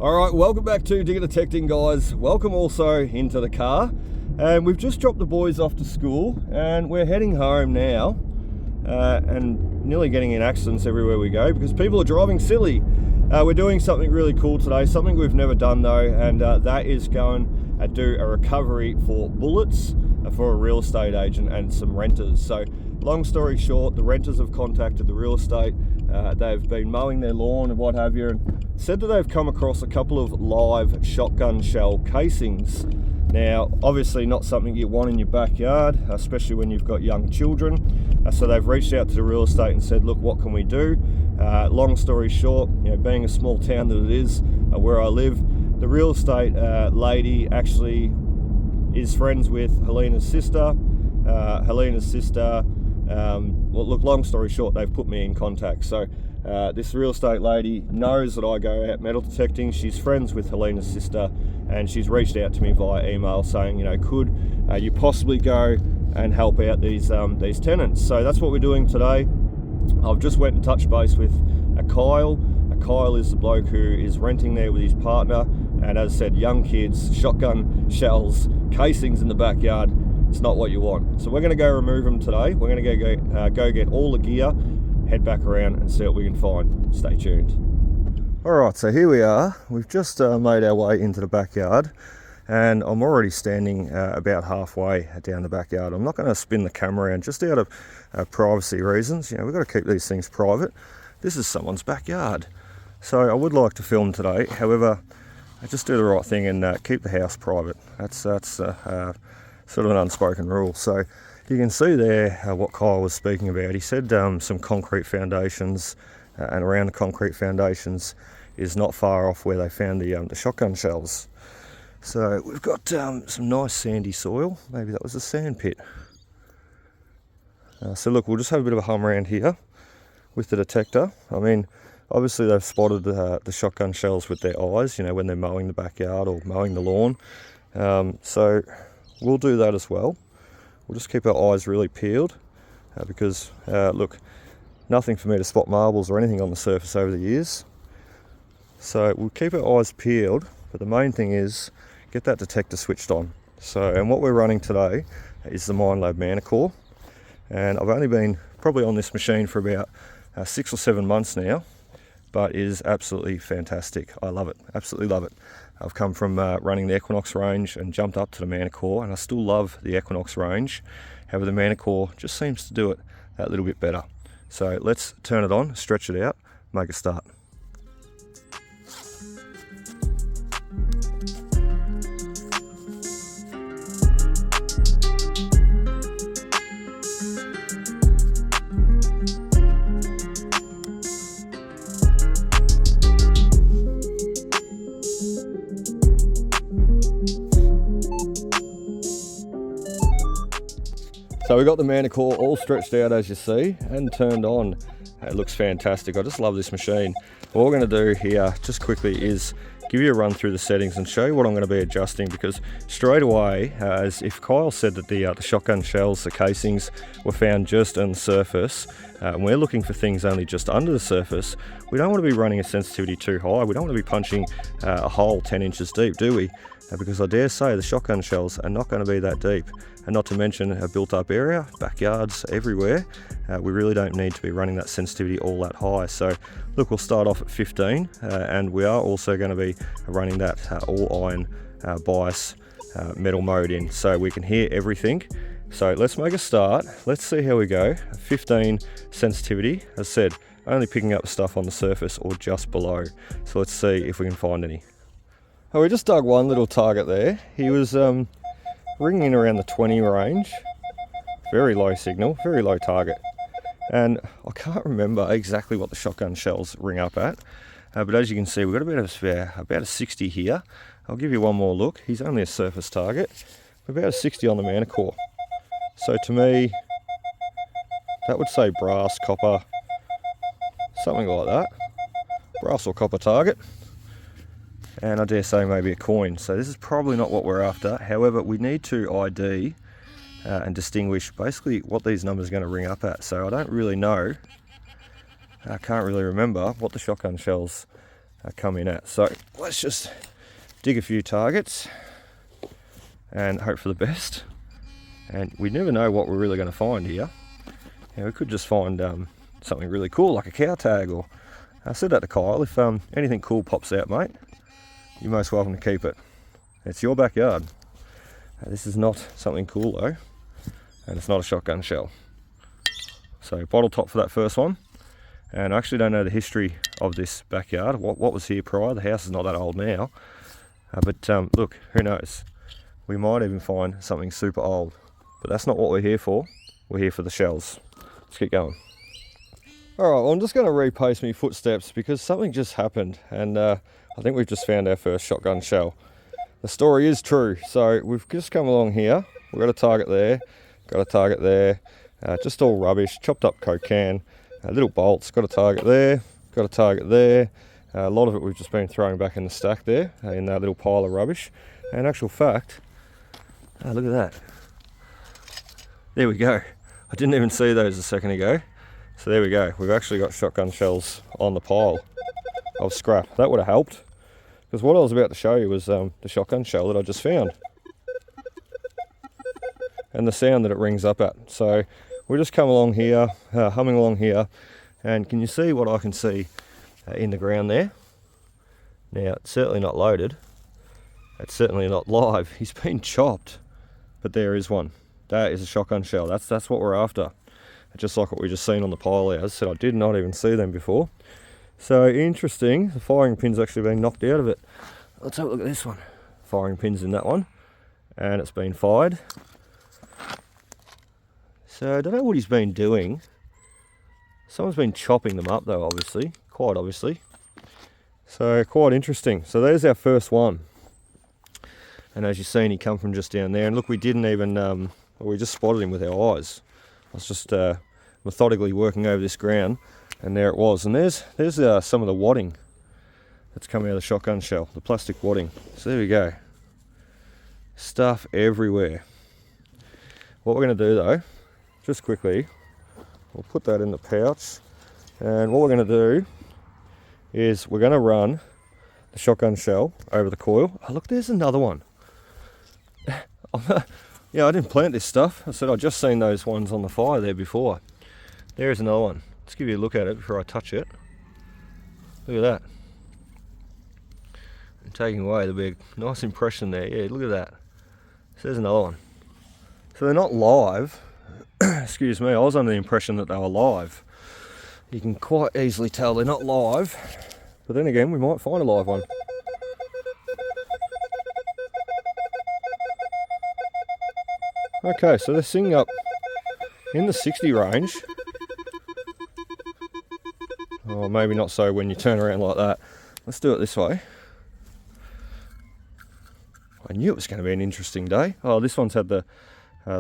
Alright, welcome back to Digger Detecting, guys. Welcome also into the car. And we've just dropped the boys off to school and we're heading home now. And nearly getting in accidents everywhere we go because people are driving silly. We're doing something really cool today, something we've never done though, and that is going to do a recovery for bullets for a real estate agent and some renters. So long story short, the renters have contacted the real estate. They've been mowing their lawn and what have you, and said that they've come across a couple of live shotgun shell casings. Now, obviously not something you want in your backyard, especially when you've got young children. So they've reached out to the real estate and said, look, what can we do? Long story short, being a small town that it is, where I live, the real estate lady actually is friends with Helena's sister. Well, look, long story short, they've put me in contact. So this real estate lady knows that I go out metal detecting. She's friends with Helena's sister, and she's reached out to me via email saying, could you possibly go and help out these tenants? So that's what we're doing today. I've just went and touched base with Kyle. Kyle is the bloke who is renting there with his partner, and as I said, young kids, shotgun shells, casings in the backyard. It's not what you want. So we're going to go remove them today. We're going to go get all the gear, head back around and see what we can find. Stay tuned. Alright, so here we are. We've just made our way into the backyard, and I'm already standing about halfway down the backyard. I'm not going to spin the camera around just out of privacy reasons. We've got to keep these things private. This is someone's backyard. So I would like to film today. However, I just do the right thing and keep the house private. That's sort of an unspoken rule. So you can see there what Kyle was speaking about. He said some concrete foundations, and around the concrete foundations is not far off where they found the shotgun shells. So we've got some nice sandy soil. Maybe that was a sand pit. So look, we'll just have a bit of a hum around here with the detector. I mean, obviously they've spotted the shotgun shells with their eyes, when they're mowing the backyard or mowing the lawn. So we'll do that as well. We'll just keep our eyes really peeled because, look, nothing for me to spot marbles or anything on the surface over the years. So we'll keep our eyes peeled, but the main thing is get that detector switched on. So, and what we're running today is the Minelab Manticore. And I've only been probably on this machine for about 6 or 7 months now, but it is absolutely fantastic. I love it, absolutely love it. I've come from running the Equinox range and jumped up to the Manticore, and I still love the Equinox range. However, the Manticore just seems to do it that little bit better. So let's turn it on, stretch it out, make a start. So we got the Manticore all stretched out as you see and turned on. It looks fantastic. I just love this machine. What we're going to do here just quickly is give you a run through the settings and show you what I'm going to be adjusting, because straight away, as if Kyle said that the shotgun shells, the casings, were found just on the surface, and we're looking for things only just under the surface, we don't want to be running a sensitivity too high. We don't want to be punching a hole 10 inches deep, do we? Because I dare say the shotgun shells are not going to be that deep, and not to mention a built up area, backyards everywhere. We really don't need to be running that sensitivity all that high. So look, we'll start off at 15, and we are also going to be running that all iron bias metal mode in, so we can hear everything. So let's make a start. Let's see how we go. 15 sensitivity, as I said, only picking up stuff on the surface or just below. So let's see if we can find any. Oh, we just dug one little target there. He was ringing in around the 20 range. Very low signal, very low target. And I can't remember exactly what the shotgun shells ring up at. But as you can see, we've got about a 60 here. I'll give you one more look. He's only a surface target. About a 60 on the Manticore. So to me, that would say brass, copper, something like that. Brass or copper target. And I dare say maybe a coin. So this is probably not what we're after. However, we need to ID and distinguish basically what these numbers are going to ring up at. So I don't really know, I can't really remember what the shotgun shells come in at. So let's just dig a few targets and hope for the best. And we never know what we're really going to find here. We could just find something really cool like a cow tag, or I said that to Kyle, if anything cool pops out, mate, you're most welcome to keep it. It's your backyard. This is not something cool though, and it's not a shotgun shell. So bottle top for that first one. And I actually don't know the history of this backyard, what was here prior. The house is not that old now, but look, who knows, we might even find something super old, but that's not what we're here for. We're here for the shells. Let's get going. All right, well, I'm just going to repace my footsteps because something just happened, and I think we've just found our first shotgun shell. The story is true. So we've just come along here. We've got a target there, got a target there, just all rubbish, chopped up Coke can, little bolts, got a target there, got a target there. A lot of it we've just been throwing back in the stack there, in that little pile of rubbish. And in actual fact, look at that. There we go. I didn't even see those a second ago. So there we go, we've actually got shotgun shells on the pile of scrap. That would have helped, because what I was about to show you was the shotgun shell that I just found. And the sound that it rings up at. So we just come along here, humming along here, and can you see what I can see in the ground there? Now, it's certainly not loaded. It's certainly not live. He's been chopped, but there is one. That is a shotgun shell. That's what we're after. Just like what we just seen on the pile there. As I said, I did not even see them before. So interesting, the firing pin's actually been knocked out of it. Let's have a look at this one. Firing pin's in that one, and it's been fired. So I don't know what he's been doing. Someone's been chopping them up though, obviously, quite obviously. So quite interesting. So there's our first one. And as you've seen, he come from just down there. And look, we didn't even, we just spotted him with our eyes. I was just methodically working over this ground, and there it was. And there's some of the wadding that's coming out of the shotgun shell, the plastic wadding. So there we go. Stuff everywhere. What we're going to do though, just quickly, we'll put that in the pouch, and what we're going to do is we're going to run the shotgun shell over the coil. Oh look, there's another one. Yeah, I didn't plant this stuff. I said I'd just seen those ones on the fire there before. There's another one. Let's give you a look at it before I touch it. Look at that. And taking away, there'll be a nice impression there. Yeah, look at that. So there's another one. So they're not live. Excuse me, I was under the impression that they were live. You can quite easily tell they're not live. But then again, we might find a live one. Okay, so they're sitting up in the 60 range. Oh, maybe not so when you turn around like that. Let's do it this way. I knew it was going to be an interesting day. Oh, this one's had the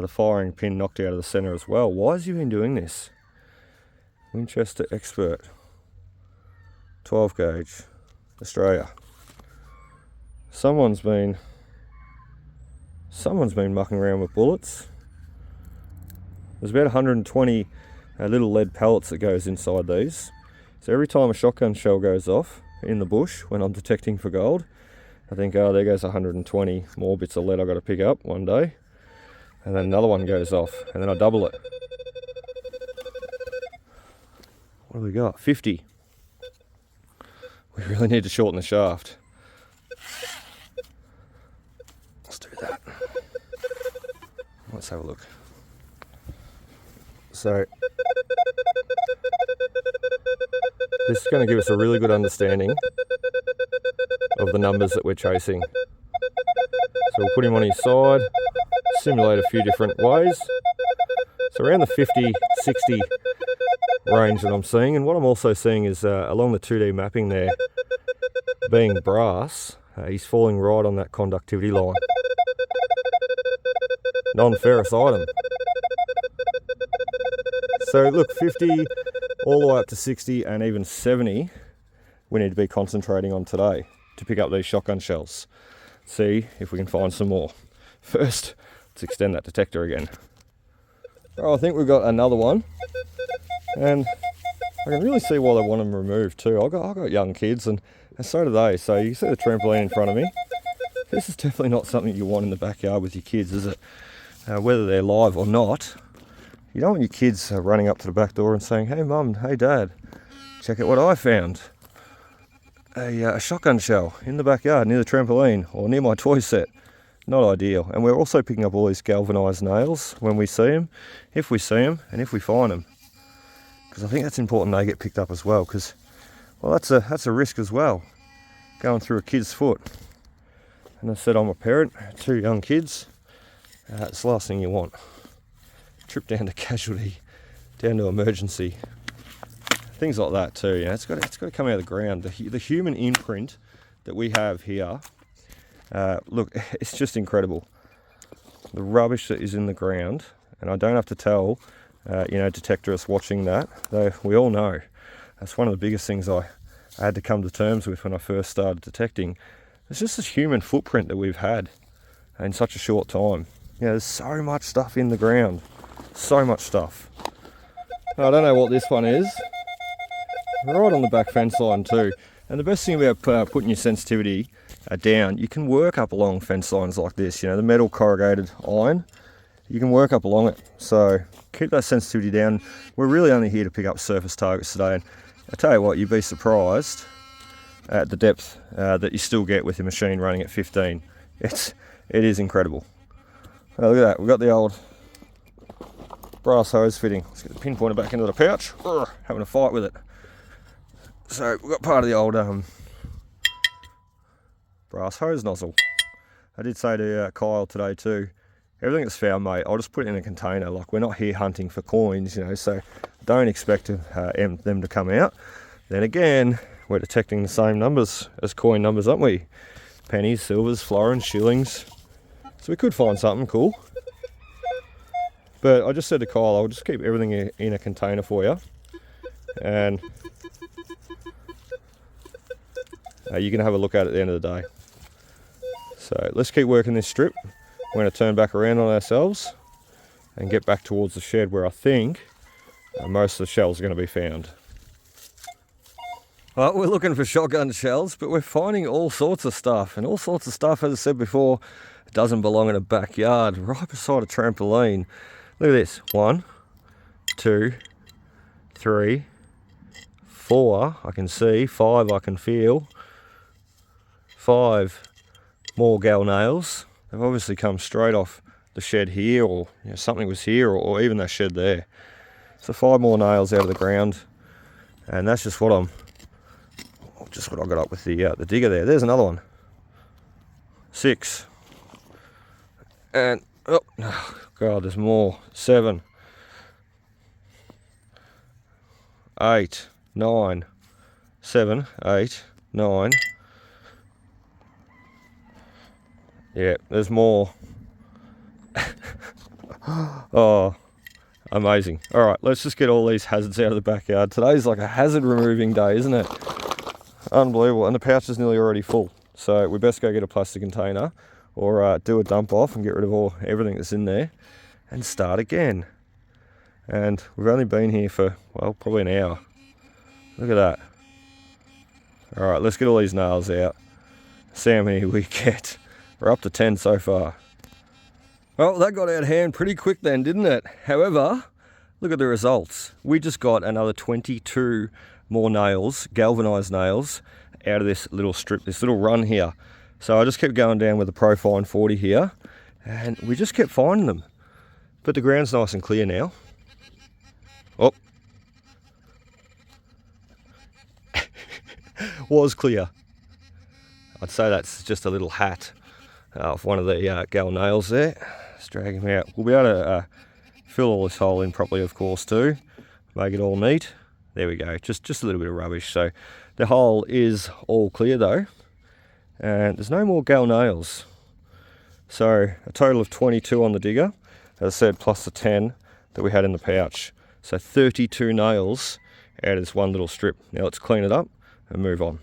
firing pin knocked out of the centre as well. Why has he been doing this? Winchester Expert. 12 gauge. Australia. Someone's been mucking around with bullets. There's about 120 little lead pellets that goes inside these. So every time a shotgun shell goes off in the bush when I'm detecting for gold, I think, oh, there goes 120 more bits of lead I've got to pick up one day. And then another one goes off, and then I double it. What do we got? 50. We really need to shorten the shaft. Let's do that. Let's have a look. So this is going to give us a really good understanding of the numbers that we're chasing. So we'll put him on his side, simulate a few different ways. So around the 50, 60 range that I'm seeing, and what I'm also seeing is along the 2D mapping there, being brass, he's falling right on that conductivity line. Non-ferrous item. So look, 50 all the way up to 60 and even 70 we need to be concentrating on today to pick up these shotgun shells. See if we can find some more. First, let's extend that detector again. Oh, I think we've got another one, and I can really see why they want them removed too. I've got young kids, and and so do they. So you see the trampoline in front of me. This is definitely not something you want in the backyard with your kids, is it? Whether they're live or not. You don't want your kids running up to the back door and saying, "Hey mum, hey dad, check out what I found. A shotgun shell in the backyard near the trampoline or near my toy set." Not ideal. And we're also picking up all these galvanised nails when we see them, if we see them, and if we find them. Because I think that's important they get picked up as well, because, well, that's a risk as well, going through a kid's foot. And I said I'm a parent, 2 young kids, it's the last thing you want. Trip down to casualty, down to emergency. Things like that too, you know, it's got to come out of the ground. The human imprint that we have here, look, it's just incredible. The rubbish that is in the ground, and I don't have to tell, detectorists watching that, though we all know. That's one of the biggest things I had to come to terms with when I first started detecting. It's just this human footprint that we've had in such a short time. You know, there's so much stuff in the ground, so much stuff. I don't know what this one is. Right on the back fence line too. And the best thing about putting your sensitivity down, you can work up along fence lines like this, you know, the metal corrugated iron, you can work up along it. So keep that sensitivity down. We're really only here to pick up surface targets today, and I tell you what, you'd be surprised at the depth that you still get with your machine running at 15. It is incredible. Oh, look at that, we've got the old brass hose fitting. Let's get the pinpointer back into the pouch. Having a fight with it. So we've got part of the old brass hose nozzle. I did say to Kyle today too, everything that's found, mate, I'll just put it in a container. Like, we're not here hunting for coins, you know, so don't expect them to come out. Then again, we're detecting the same numbers as coin numbers, aren't we? Pennies, silvers, florins, shillings. So we could find something cool. But I just said to Kyle, I'll just keep everything in a container for you. And you can have a look at it at the end of the day. So let's keep working this strip. We're going to turn back around on ourselves and get back towards the shed where I think most of the shells are going to be found. Well, we're looking for shotgun shells, but we're finding all sorts of stuff. And all sorts of stuff, as I said before, doesn't belong in a backyard, right beside a trampoline. Look at this. 1, 2, 3, 4, I can see. 5, I can feel. 5 more gal nails. They've obviously come straight off the shed here, or you know, something was here, or even that shed there. So 5 more nails out of the ground, and that's just what I got up with the digger there. There's another one. 6, and oh god, there's more. 7, 8, 9, 7, 8, 9. Yeah, there's more. Oh, amazing. All right, let's just get all these hazards out of the backyard. Today's like a hazard removing day, isn't it? Unbelievable. And the pouch is nearly already full. So we best go get a plastic container or do a dump off and get rid of everything that's in there and start again. And we've only been here for, well, probably an hour. Look at that. All right, let's get all these nails out. See how many we get. We're up to 10 so far. Well, that got out of hand pretty quick then, didn't it? However, look at the results. We just got another 22 more nails, galvanised nails, out of this little strip, this little run here. So I just kept going down with the Profine 40 here, and we just kept finding them. But the ground's nice and clear now. Oh. Was clear. I'd say that's just a little hat of one of the gal nails there. Let's drag him out. We'll be able to fill all this hole in properly, of course, too. Make it all neat. There we go. Just a little bit of rubbish. So the hole is all clear though, and there's no more gal nails. So a total of 22 on the digger, as I said, plus the 10 that we had in the pouch. So 32 nails out of this one little strip. Now let's clean it up and move on.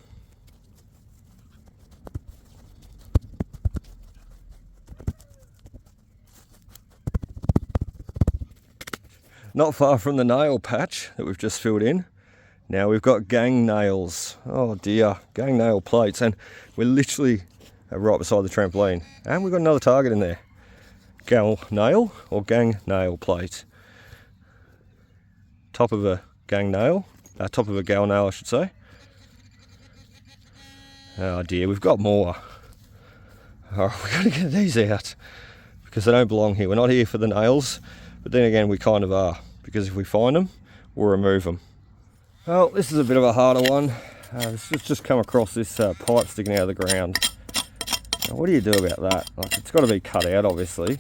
Not far from the nail patch that we've just filled in. Now we've got gang nails. Oh dear, gang nail plates, and we're literally right beside the trampoline. And we've got another target in there. Gal nail or gang nail plate. Top of a gang nail, top of a gal nail I should say. Oh dear, we've got more. Oh, we've got to get these out because they don't belong here. We're not here for the nails, but then again we kind of are, because if we find them, we'll remove them. Well, this is a bit of a harder one. It's just come across this pipe sticking out of the ground. Now, what do you do about that? Like, it's got to be cut out, obviously.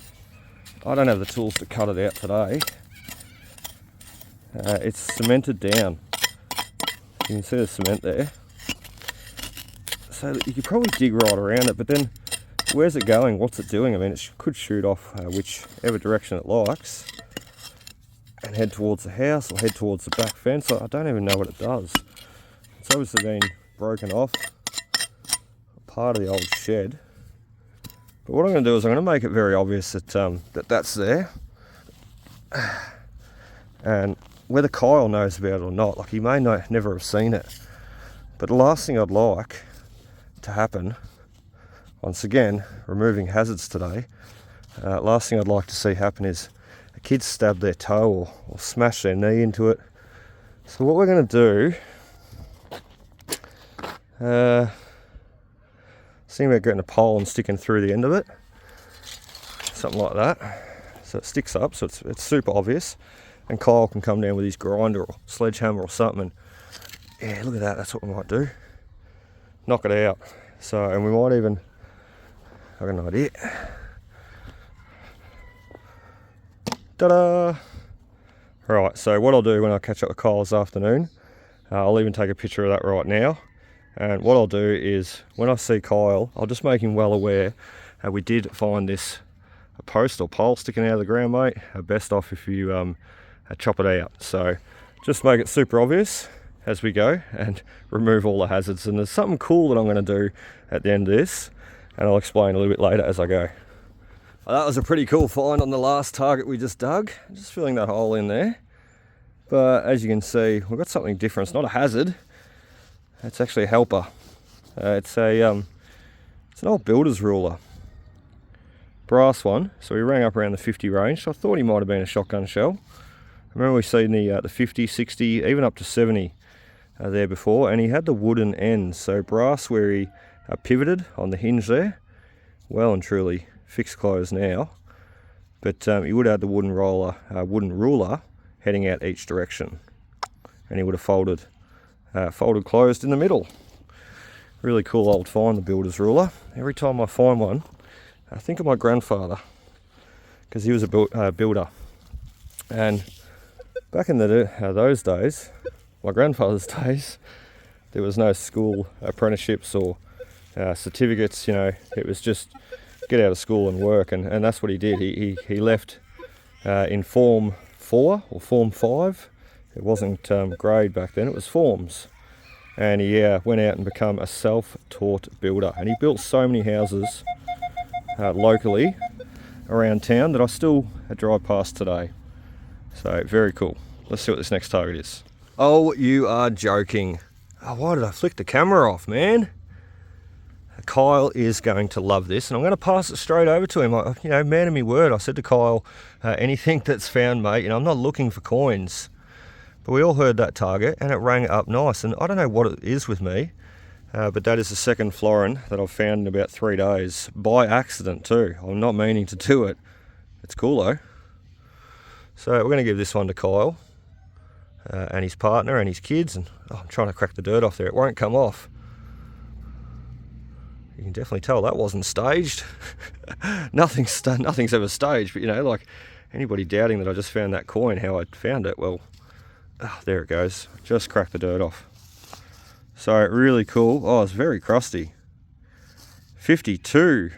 I don't have the tools to cut it out today. It's cemented down. You can see the cement there. So you could probably dig right around it, but then where's it going? What's it doing? I mean, it could shoot off whichever direction it likes and head towards the house or head towards the back fence. I don't even know what it does. It's obviously been broken off, part of the old shed. But what I'm going to do is I'm going to make it very obvious that that's there. And whether Kyle knows about it or not, like he may never have seen it. But the last thing I'd like to happen, once again, removing hazards today, last thing I'd like to see happen is a kid stab their toe or smash their knee into it. So what we're going to do, seeing about getting a pole and sticking through the end of it, something like that, so it sticks up, so it's super obvious, and Kyle can come down with his grinder or sledgehammer or something, and yeah, look at that, that's what we might do, knock it out. So, and we might even, I've got an idea, ta-da! Right, so what I'll do when I catch up with Kyle this afternoon, I'll even take a picture of that right now. And what I'll do is, when I see Kyle, I'll just make him well aware we did find this a post or pole sticking out of the ground, mate. Best off if you chop it out. So just make it super obvious as we go and remove all the hazards. And there's something cool that I'm going to do at the end of this, and I'll explain a little bit later as I go. Well, that was a pretty cool find on the last target we just dug. Just filling that hole in there. But as you can see, we've got something different. It's not a hazard. It's actually a helper. It's an old builder's ruler, brass one. So we rang up around the 50 range. So I thought he might have been a shotgun shell. I remember we seen the 50, 60, even up to 70 there before, and he had the wooden ends, so brass where he pivoted on the hinge there. Well and truly fixed closed now, but he would have had the wooden ruler heading out each direction, and he would have folded closed in the middle. Really cool old find, the builder's ruler. Every time I find one, I think of my grandfather, because he was a builder. And back in those days, my grandfather's days, there was no school apprenticeships or certificates. You know, it was just get out of school and work, and that's what he did. He left in Form 4 or Form 5. It wasn't grade back then, it was forms. And he went out and became a self-taught builder. And he built so many houses locally around town that I still drive past today. So very cool. Let's see what this next target is. Oh, you are joking. Oh, why did I flick the camera off, man? Kyle is going to love this, and I'm going to pass it straight over to him. You know, man of me word, I said to Kyle, anything that's found, mate, you know, I'm not looking for coins. But we all heard that target, and it rang up nice. And I don't know what it is with me, but that is the second florin that I've found in about 3 days, by accident too. I'm not meaning to do it. It's cool though. So we're going to give this one to Kyle and his partner and his kids. And I'm trying to crack the dirt off there. It won't come off. You can definitely tell that wasn't staged. Nothing's ever staged, but you know, like anybody doubting that I just found that coin, how I found it, well, there it goes. Just cracked the dirt off. So really cool. Oh, it's very crusty. 52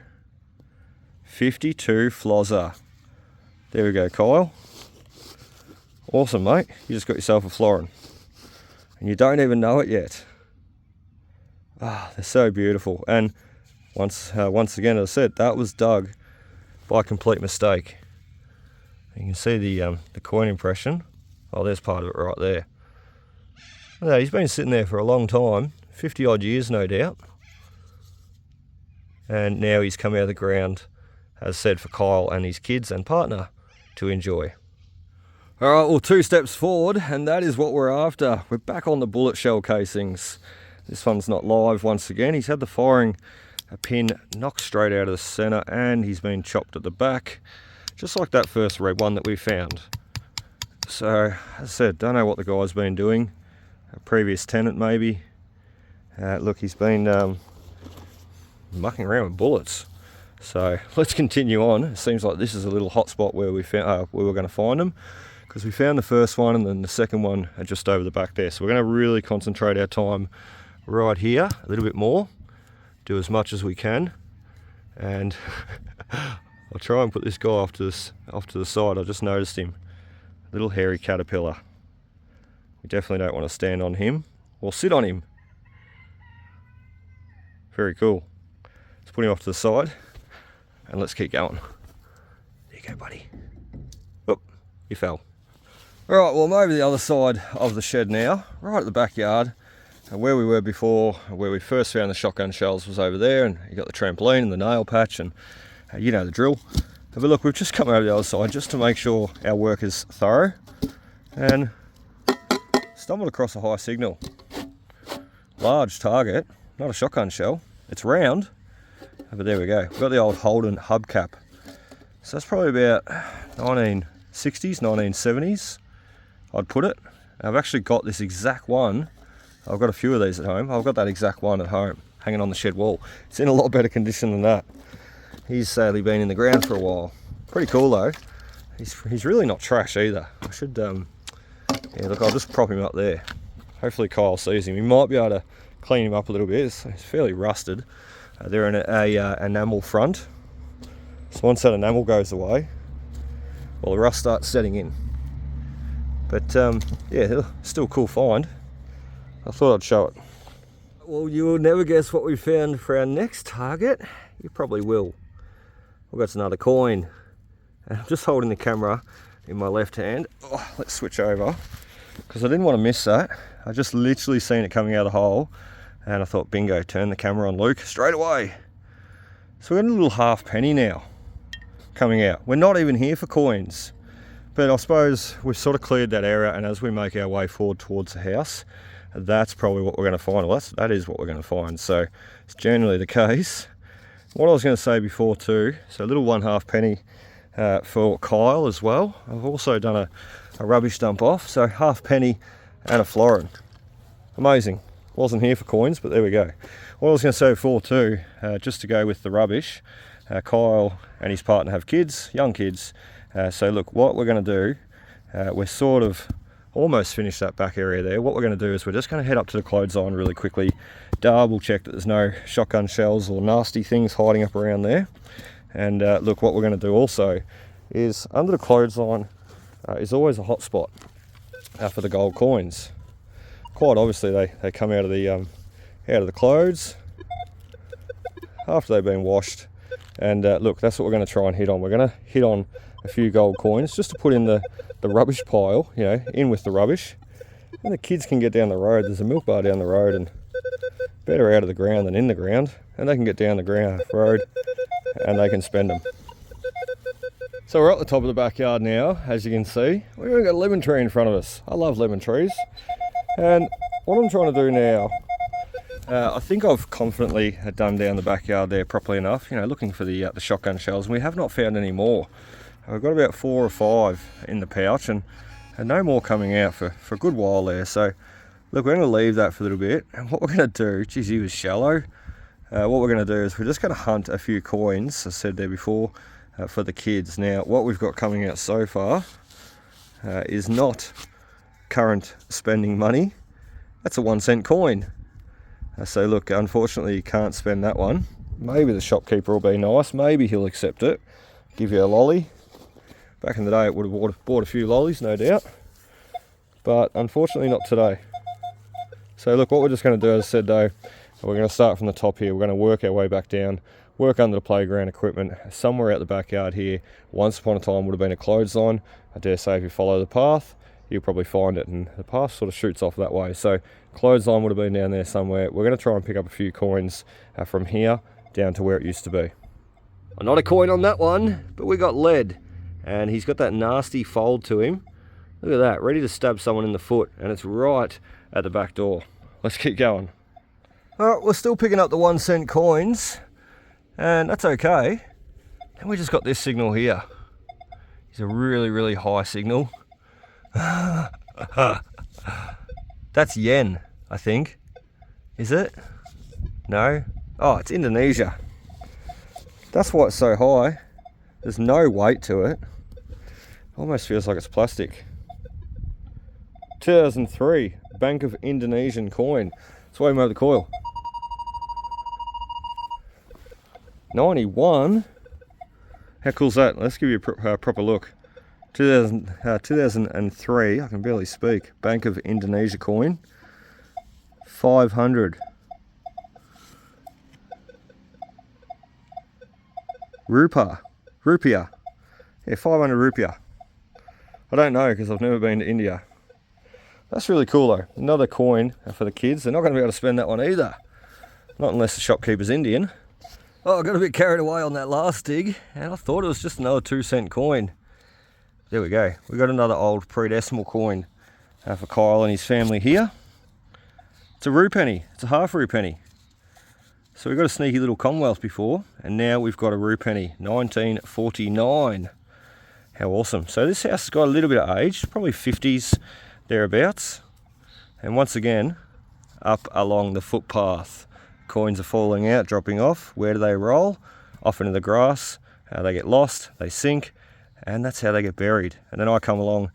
flozzer. There we go, Kyle. Awesome, mate. You just got yourself a florin. And you don't even know it yet. They're so beautiful. And once again, as I said, that was dug by complete mistake. You can see the coin impression. Oh, there's part of it right there. No, he's been sitting there for a long time, 50 odd years no doubt. And now he's come out of the ground, as said, for Kyle and his kids and partner to enjoy. All right, well, 2 steps forward, and that is what we're after. We're back on the bullet shell casings. This one's not live once again. He's had the firing pin knocked straight out of the center, and he's been chopped at the back, just like that first red one that we found. So, as I said, don't know what the guy's been doing. A previous tenant maybe. Look, he's been mucking around with bullets. So let's continue on. It seems like this is a little hot spot where we found where we're going to find them, because we found the first one and then the second one are just over the back there. So we're going to really concentrate our time right here a little bit more, do as much as we can, and I'll try and put this guy off to the side. I just noticed him, little hairy caterpillar. We definitely don't want to stand on him or sit on him. Very cool. Let's put him off to the side and let's keep going. There you go, buddy. Oh, he fell. All right, well, I'm over the other side of the shed now, right at the backyard. Where we were before, where we first found the shotgun shells, was over there, and you got the trampoline and the nail patch, and you know the drill. But look, we've just come over the other side just to make sure our work is thorough, and stumbled across a high signal. Large target, not a shotgun shell. It's round, but there we go. We've got the old Holden hubcap. So that's probably about 1960s, 1970s, I'd put it. I've actually got this exact one. I've got a few of these at home. I've got that exact one at home, hanging on the shed wall. It's in a lot better condition than that. He's sadly been in the ground for a while. Pretty cool though. He's really not trash either. I should, yeah, look, I'll just prop him up there. Hopefully Kyle sees him. He might be able to clean him up a little bit. He's fairly rusted. They're in a enamel front. So once that enamel goes away, well, the rust starts setting in. But yeah, still cool find. I thought I'd show it. Well, you will never guess what we found for our next target. You probably will. We've got another coin. And I'm just holding the camera in my left hand. Oh, let's switch over, because I didn't want to miss that. I just literally seen it coming out of the hole, and I thought, bingo, turn the camera on Luke straight away. So we've got a little half penny now coming out. We're not even here for coins, but I suppose we've sort of cleared that area, and as we make our way forward towards the house, that's probably what we're going to find. Well, that is what we're going to find. So it's generally the case. What I was going to say before too, so a little 1/2 penny for Kyle as well. I've also done a rubbish dump off, so 1/2 penny and a florin. Amazing. Wasn't here for coins, but there we go. What I was going to say before too, just to go with the rubbish, Kyle and his partner have kids, young kids. So look, what we're going to do, we're sort of almost finished that back area there. What we're going to do is we're just going to head up to the clothesline really quickly, double check that there's no shotgun shells or nasty things hiding up around there. And look, what we're going to do also is under the clothesline is always a hot spot for the gold coins. Quite obviously they come out of the clothes after they've been washed. And look, that's what we're going to try and hit on. We're going to hit on a few gold coins just to put in the rubbish pile, you know, in with the rubbish. And the kids can get down the road. There's a milk bar down the road, and better out of the ground than in the ground. And they can get down the road and they can spend them. So we're at the top of the backyard now, as you can see. We've even got a lemon tree in front of us. I love lemon trees. And what I'm trying to do now, I think I've confidently done down the backyard there properly enough, you know, looking for the shotgun shells, and we have not found any more. We've got about 4 or 5 in the pouch, and no more coming out for a good while there. So look, we're going to leave that for a little bit, and what we're going to do, geez, he was shallow. What we're going to do is we're just going to hunt a few coins, as I said there before, for the kids. Now what we've got coming out so far is not current spending money. That's a 1-cent coin. So look, unfortunately you can't spend that one. Maybe the shopkeeper will be nice, maybe he'll accept it, give you a lolly. Back in the day it would have bought a few lollies, no doubt, but unfortunately not today. So look, what we're just going to do, as I said though, we're going to start from the top here. We're going to work our way back down, work under the playground equipment. Somewhere out the backyard here, once upon a time would have been a clothesline. I dare say if you follow the path, you'll probably find it, and the path sort of shoots off that way. So clothesline would have been down there somewhere. We're going to try and pick up a few coins from here down to where it used to be. Not a coin on that one, but we got lead, and he's got that nasty fold to him. Look at that, ready to stab someone in the foot, and it's right at the back door. Let's keep going. Alright, we're still picking up the 1 cent coins, and that's okay. And we just got this signal here. It's a really, really high signal. That's yen, I think. Is it? No? Oh, it's Indonesia. That's why it's so high. There's no weight to it. Almost feels like it's plastic. 2003 Bank of Indonesian coin. Let's wave him over the coil. 91. How cool's that? Let's give you a proper look. 2003, I can barely speak. Bank of Indonesia coin. 500. Rupiah. Yeah, 500 rupiah. I don't know because I've never been to India. That's really cool though. Another coin for the kids. They're not going to be able to spend that one either. Not unless the shopkeeper's Indian. Oh, I got a bit carried away on that last dig, and I thought it was just another 2 cent coin. There we go. We got another old pre-decimal coin for Kyle and his family here. It's a rupenny. It's a half rupenny. So we've got a sneaky little Commonwealth before, and now we've got a rupenny, 1949. How awesome. So this house has got a little bit of age, probably 50s thereabouts. And once again, up along the footpath. Coins are falling out, dropping off. Where do they roll? Off into the grass. They get lost, they sink, and that's how they get buried. And then I come along,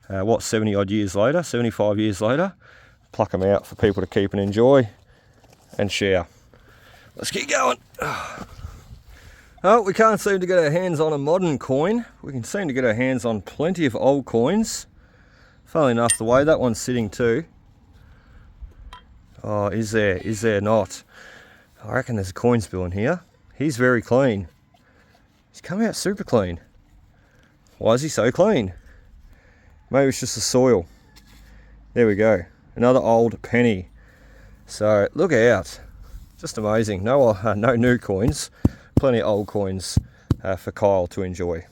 70 odd years later, 75 years later, pluck them out for people to keep and enjoy and share. Let's keep going. Oh, we can't seem to get our hands on a modern coin. We can seem to get our hands on plenty of old coins. Funnily enough, the way that one's sitting too. Oh, is there not? I reckon there's a coin spill in here. He's very clean. He's come out super clean. Why is he so clean? Maybe it's just the soil. There we go. Another old penny. So look out. Just amazing. No new coins. Plenty of old coins for Kyle to enjoy.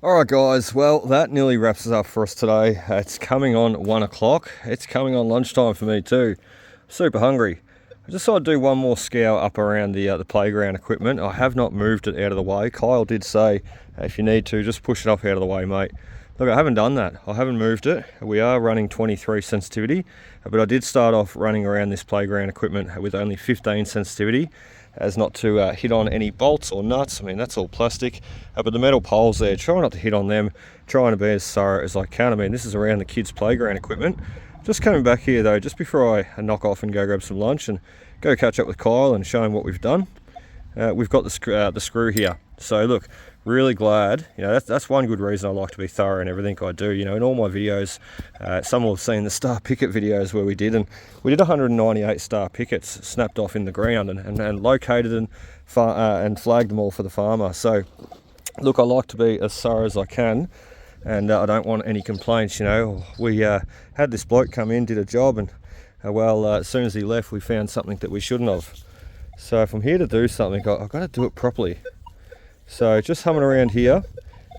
Alright guys, well that nearly wraps us up for us today. It's coming on 1 o'clock. It's coming on lunchtime for me too. Super hungry. I just thought I'd do one more scour up around the playground equipment. I have not moved it out of the way. Kyle did say, if you need to, just push it up out of the way, mate. Look, I haven't done that. I haven't moved it. We are running 23 sensitivity, but I did start off running around this playground equipment with only 15 sensitivity, as not to hit on any bolts or nuts. I mean, that's all plastic. But the metal poles there, try not to hit on them, trying to be as thorough as I can. I mean, this is around the kids' playground equipment. Just coming back here though, just before I knock off and go grab some lunch and go catch up with Kyle and show him what we've done. We've got the screw here. So look, really glad, you know, that's one good reason I like to be thorough in everything I do. You know, in all my videos, some will have seen the star picket videos where we did 198 star pickets snapped off in the ground and located and flagged them all for the farmer. So look, I like to be as thorough as I can, and I don't want any complaints. You know, we had this bloke come in, did a job, and as soon as he left, we found something that we shouldn't have. So if I'm here to do something, I've got to do it properly. So just humming around here,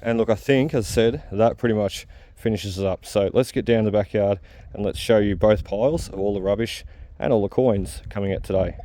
and look, I think, as I said, that pretty much finishes it up. So let's get down the backyard and let's show you both piles of all the rubbish and all the coins coming out today.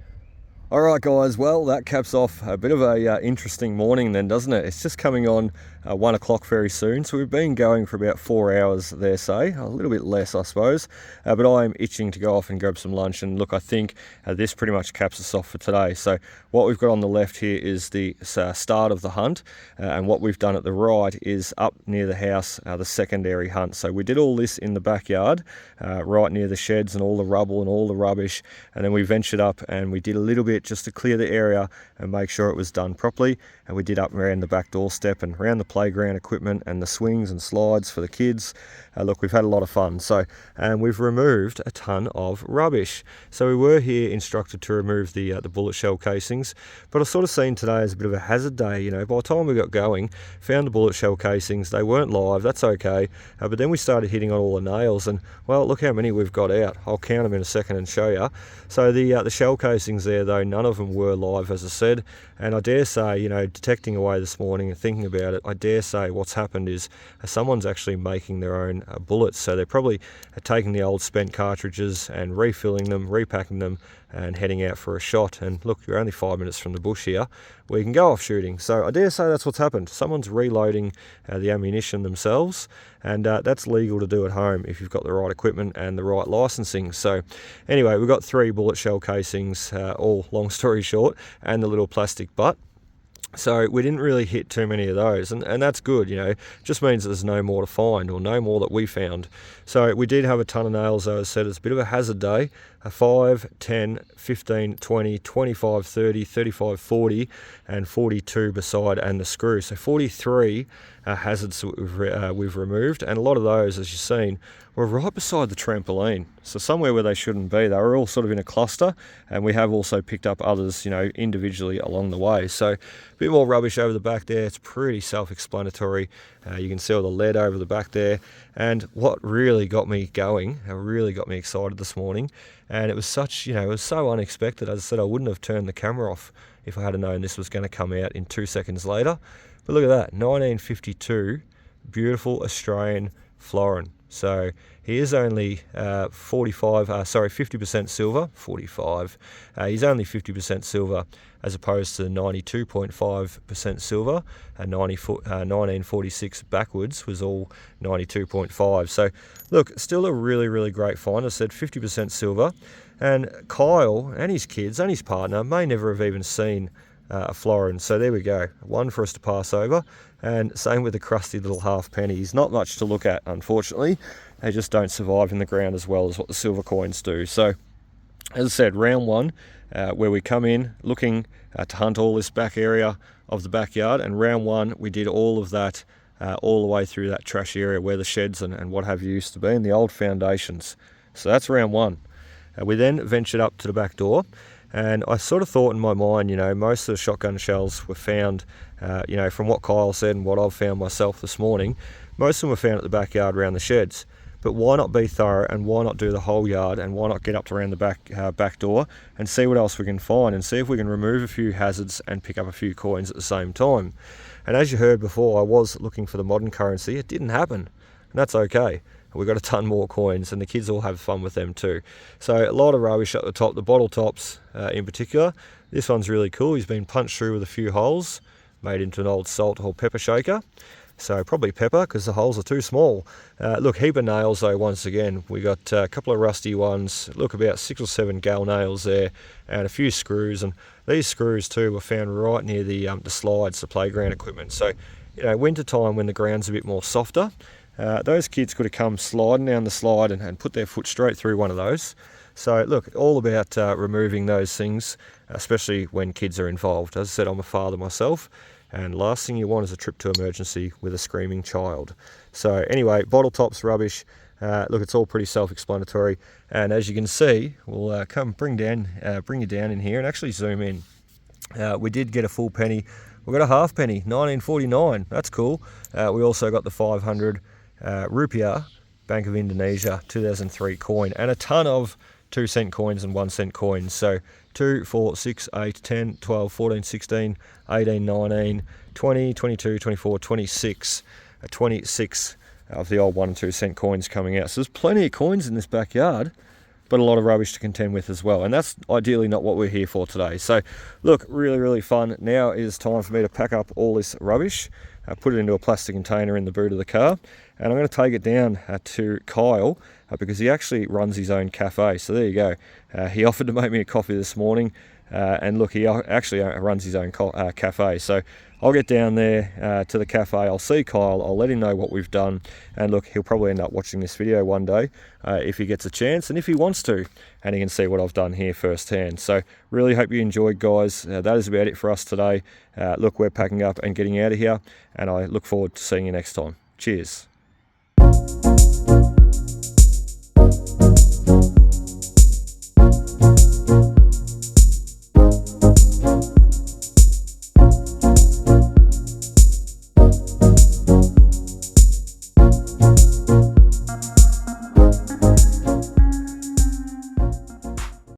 Alright guys, well that caps off a bit of a interesting morning then, doesn't it? It's just coming on 1 o'clock very soon, so we've been going for about 4 hours there, say, a little bit less I suppose, but I'm itching to go off and grab some lunch, and look, I think this pretty much caps us off for today. So what we've got on the left here is the start of the hunt, and what we've done at the right is up near the house, the secondary hunt. So we did all this in the backyard, right near the sheds and all the rubble and all the rubbish, and then we ventured up and we did a little bit bit just to clear the area and make sure it was done properly. And we did up around the back doorstep and around the playground equipment and the swings and slides for the kids. Look, we've had a lot of fun. So, and we've removed a ton of rubbish. So we were here instructed to remove the bullet shell casings, but I sort of seen today as a bit of a hazard day. You know, by the time we got going, found the bullet shell casings. They weren't live, that's okay. But then we started hitting on all the nails, and well, look how many we've got out. I'll count them in a second and show you. So the shell casings there, though, none of them were live, as I said. And I dare say, you know, detecting away this morning and thinking about it, I dare say what's happened is someone's actually making their own bullets. So they're probably taking the old spent cartridges and refilling them, repacking them, and heading out for a shot. And look, you're only 5 minutes from the bush here where you can go off shooting. So I dare say that's what's happened. Someone's reloading the ammunition themselves, and that's legal to do at home if you've got the right equipment and the right licensing. So anyway, we've got 3 bullet shell casings, all long story short, and the little plastic butt. So we didn't really hit too many of those, and that's good, you know. Just means there's no more to find, or no more that we found. So we did have a ton of nails, though. As I said, it's a bit of a hazard day. 5, 10, 15, 20, 25, 30, 35, 40, and 42 beside and the screw. So 43 hazards that we've removed, and a lot of those, as you've seen, were right beside the trampoline. So somewhere where they shouldn't be. They were all sort of in a cluster, and we have also picked up others, you know, individually along the way. So a bit more rubbish over the back there. It's pretty self-explanatory. You can see all the lead over the back there. And what really got me going, really got me excited this morning, and it was such, you know, it was so unexpected. As I said, I wouldn't have turned the camera off if I had known this was going to come out in 2 seconds later. But look at that, 1952, beautiful Australian florin. So he is only 50% silver, 45. He's only 50% silver as opposed to 92.5% silver, and 1946 backwards was all 92.5. So look, still a really, really great find. I said 50% silver, and Kyle and his kids and his partner may never have even seen a florin. So there we go, one for us to pass over. And same with the crusty little half pennies. Not much to look at, unfortunately. They just don't survive in the ground as well as what the silver coins do. So as I said, round one, where we come in looking to hunt all this back area of the backyard, and round one we did all of that all the way through that trash area where the sheds and what have you used to be, and the old foundations. So that's round one. We then ventured up to the back door, and I sort of thought in my mind, you know, most of the shotgun shells were found, you know, from what Kyle said and what I've found myself this morning, most of them were found at the backyard around the sheds. But why not be thorough, and why not do the whole yard, and why not get up to around the back door and see what else we can find, and see if we can remove a few hazards and pick up a few coins at the same time. And as you heard before, I was looking for the modern currency. It didn't happen, and that's okay. We got a ton more coins, and the kids all have fun with them too. So a lot of rubbish at the top, the bottle tops in particular. This one's really cool. He's been punched through with a few holes, made into an old salt or pepper shaker. So probably pepper, because the holes are too small. Look, heap of nails though. Once again, we got a couple of rusty ones. Look, about 6 or 7 gal nails there, and a few screws. And these screws too were found right near the slides, the playground equipment. So, you know, winter time when the ground's a bit more softer, those kids could have come sliding down the slide and put their foot straight through one of those. So look, all about removing those things, especially when kids are involved. As I said, I'm a father myself, and last thing you want is a trip to emergency with a screaming child. So anyway, bottle tops, rubbish. Look, it's all pretty self-explanatory. And as you can see, we'll come bring you down in here and actually zoom in. We did get a full penny. We got a half penny, 1949. That's cool. We also got the 500 rupiah, Bank of Indonesia, 2003 coin, and a ton of 2 cent coins and 1 cent coins. So 2, 4, 6, 8, 10, 12, 14, 16, 18, 19, 20, 22, 24, 26, 26 of the old 1 and 2 cent coins coming out. So there's plenty of coins in this backyard, but a lot of rubbish to contend with as well. And that's ideally not what we're here for today. So look, really, really fun. Now is time for me to pack up all this rubbish, put it into a plastic container in the boot of the car, and I'm going to take it down to Kyle because he actually runs his own cafe. So there you go. He offered to make me a coffee this morning, and look, he actually runs his own cafe. So I'll get down there to the cafe, I'll see Kyle, I'll let him know what we've done, and look, he'll probably end up watching this video one day if he gets a chance, and if he wants to, and he can see what I've done here firsthand. So really hope you enjoyed, guys. That is about it for us today. Look, we're packing up and getting out of here, and I look forward to seeing you next time. Cheers.